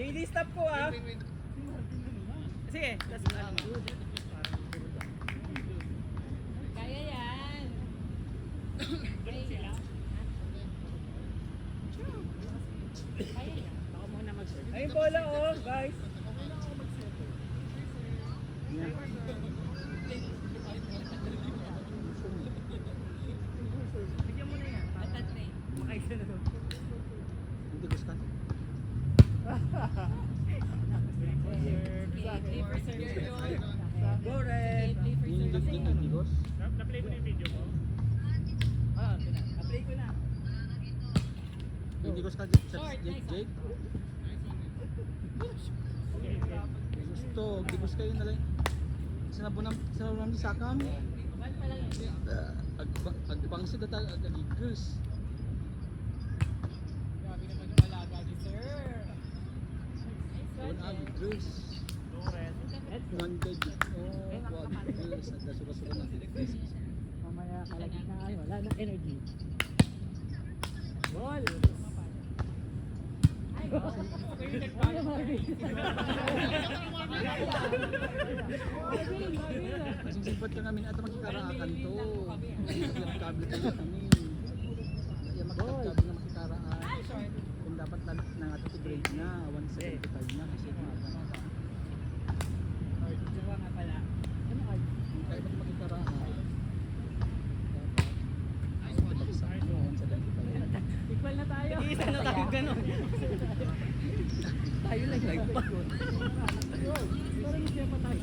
JD, stop ko ah. Sige, tas Kaya yan. Kaya yan. Ako muna mag-serve. Ayun bola oh, guys. Bigyan mo na yan. Atat na eh. Makaisa na to. Hindi gusto ka? Play for service. Go red. Play for Hindi service. din nagigos? Na-play mo na yung video mo? Ah, na-play ko na. Hindi gusto ka sa Short, Jake? nice. Jake? Gusto, hindi gusto kayo na lang. Sinabunan di sakam. One pa lang yun. Agbang sila tayo, agigos. Grabe naman yung alaga ni sir. Nice Doon one, eh. agigos. Go red. Nandeg. Oh, agigos. Ang suka-suka na. Mamaya kalagit na ay wala na energy. Ball. Ay, wow. Ako yung nagpapalagay. Sisipat ka namin at makikaraakan to. Yung kable ka kami. Yung magkakable na makikaraan. Ay, short. Kung dapat na nga ito grade na, 175 na kasi maaga na. Jowa nga pala. Ano ka? Kaya ba't makikaraan? Dapat pagsak mo, 175. Equal na tayo. Isa na tayo gano'n. Tayo lang pa. Parang siya pa tayo.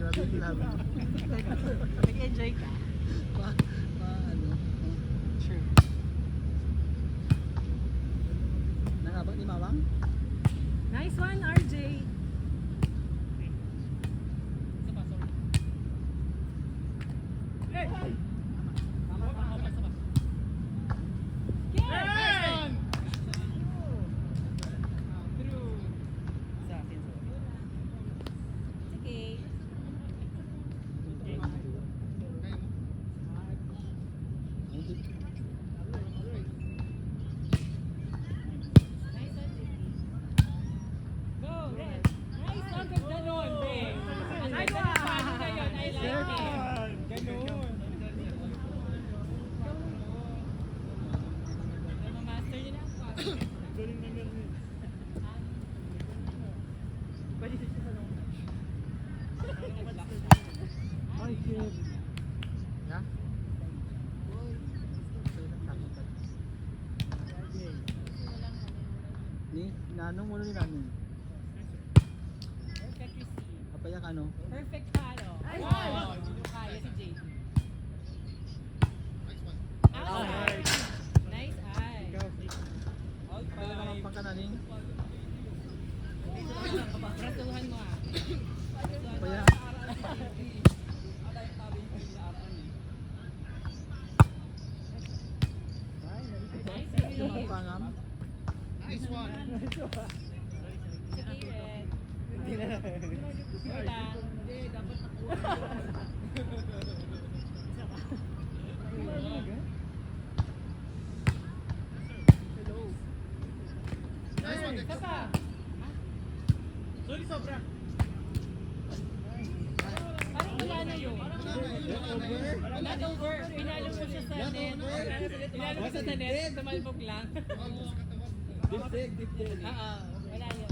Grabe yung laban. Nag-enjoy ka? Ano? Sure. Nangabot ni Mawang? Nice one, RJ. Isa pa, sorry. Tama, tama. Yes! True. Sa akin. Okay. Nice one, JP. Go, red. Nice one, ganda nun, babe. Ang ganda ng paano na yun. I like it. Ganun. Namamaster niyo na ako. Galing na galing. Pwede siya sa loob. Ay, cute. Yeah? Ni, nanong mo ni namin. Perfect receive. Apaya ka no? Perfect follow. Wow! Hindi nyo kaya si JP. Outside. Nice eye. Apaya ka lang pagkananing. Prasuhan mo ah. Apaya. Nice Yung receive. pangam. Sige, red. Hindi na. Wala. Isa pa. Sorry, sobra. Parang wala na yun. Not over. Pinalo mo siya sa net. Pinalo mo siya sa net. Tumalbog lang. Dip. Oo. Wala yun.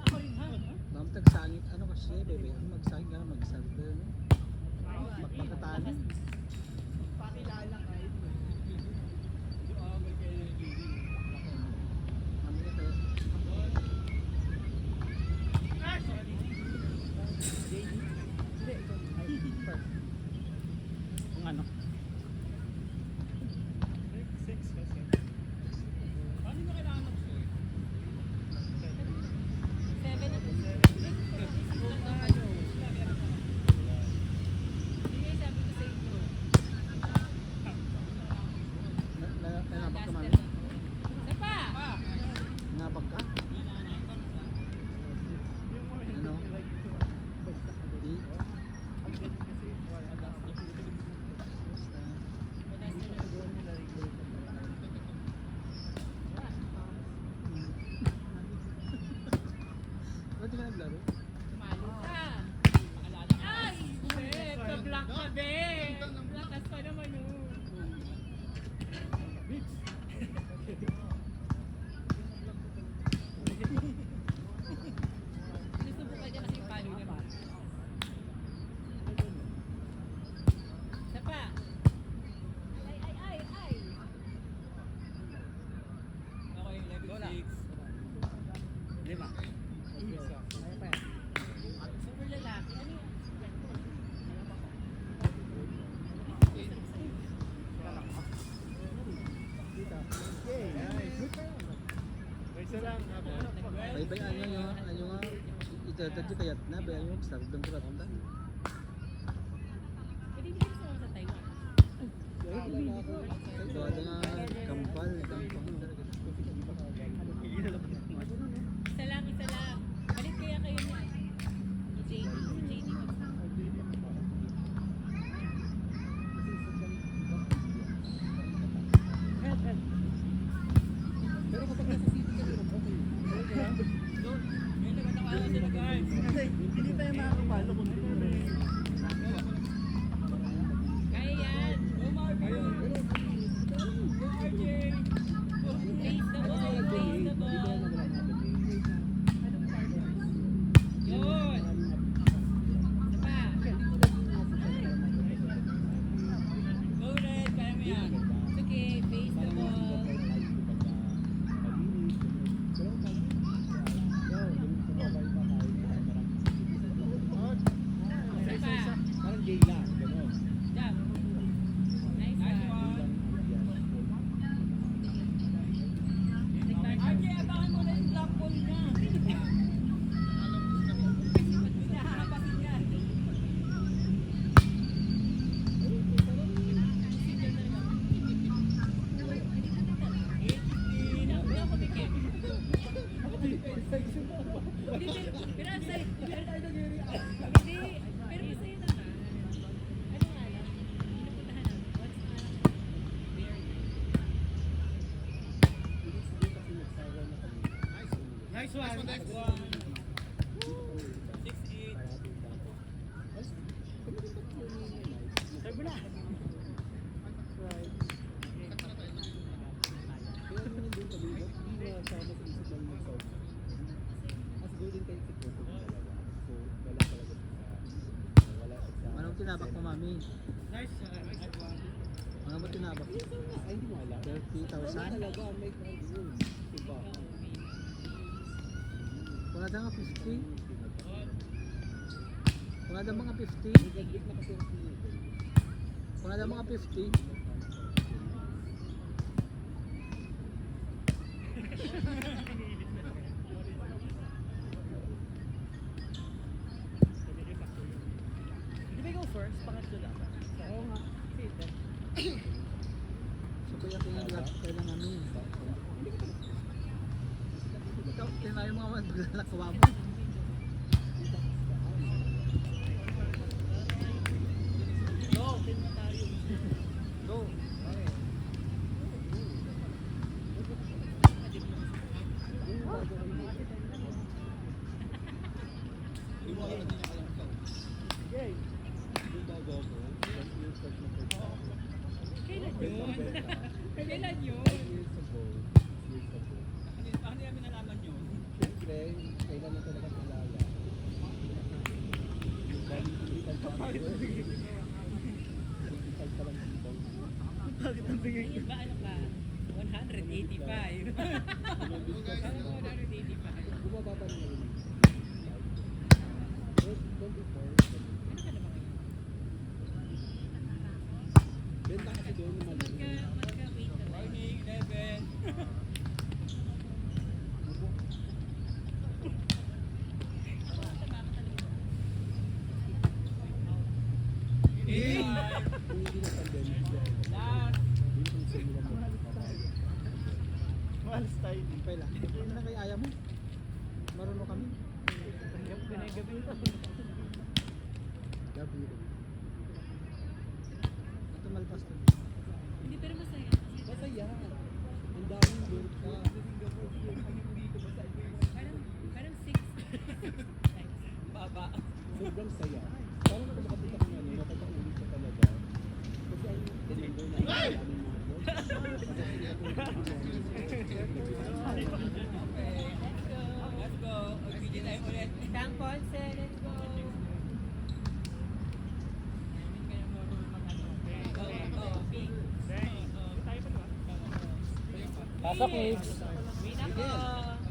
Ako rin ha. Ma'am, tagsangit. Ano kasi, bebe? Ang magsangit ka na magsangit. Magpakatanan. Pakilala ka. Mamaya kayo. Kung ano? 6 kasi. Isa lang. Bay-bayan nyo nga. Ano nga. Ito kayat na. Bayan nyo. Sarap ng kurat na. Pwede din sa sa Taiwan. Doon nga kampal. Isa lang, isa lang. Balik kaya kayo niya. JD, si JD Pero kapag nasa city ka rin, okay. May nagkatawa sila guys. Hindi tayo makakapalo kung hindi mo rin. Kaya yan. Go RJ. Face the ball, face the ball. Yun. Isa pa. Go Red, kaya mo yan. It's okay, face the ball. Isa pa. Parang gay lang. Gano'n. Jump. Nice one. RJ, abangan mo na yung black ball niya. Nakakapasin yan. Nice one. Nice one. 6-8. Sabi na. Anong tinabak mo, mami? Nice one. Ano mo tinabak? Ay, hindi mo alam. 30,000? Wala na nga 50? Wala na mga 50? Wala na mga 50? Di ba go first? Pangatlo dapat. Oo nga. Sige. So kaya pinag-lap kayo ng amin. Ikaw, tinayo mga maglalakawa mo. Go. Go. Okay. Kailan yun? Kailan yun? Paano namin nalaman yun? Siyempre, kailan na talaga malaya. Bakit ang tingin? Ba ano ka? 185. Parang 185. Bumababa na rin. Ano ka naman? Benta kasi doon naman. Magka-wait na. Morning, 11. Malas tayo. Impay lang. Ano na kay ayaw mo? Marunong kami. Gabi ito. Gabi. Ito malpas to. Hindi, pero masaya. Masaya. Ang daming burka. Parang 6. Baba. Sobrang saya. Parang ako makapunta ko nga, nakakaulit ka talaga. Kasi ang tinigil na ang aming Let's go. OPG time ulit. Kang Ponce, let's go. Pink. Tayo pa ba? Pasok, Migs. Win ako.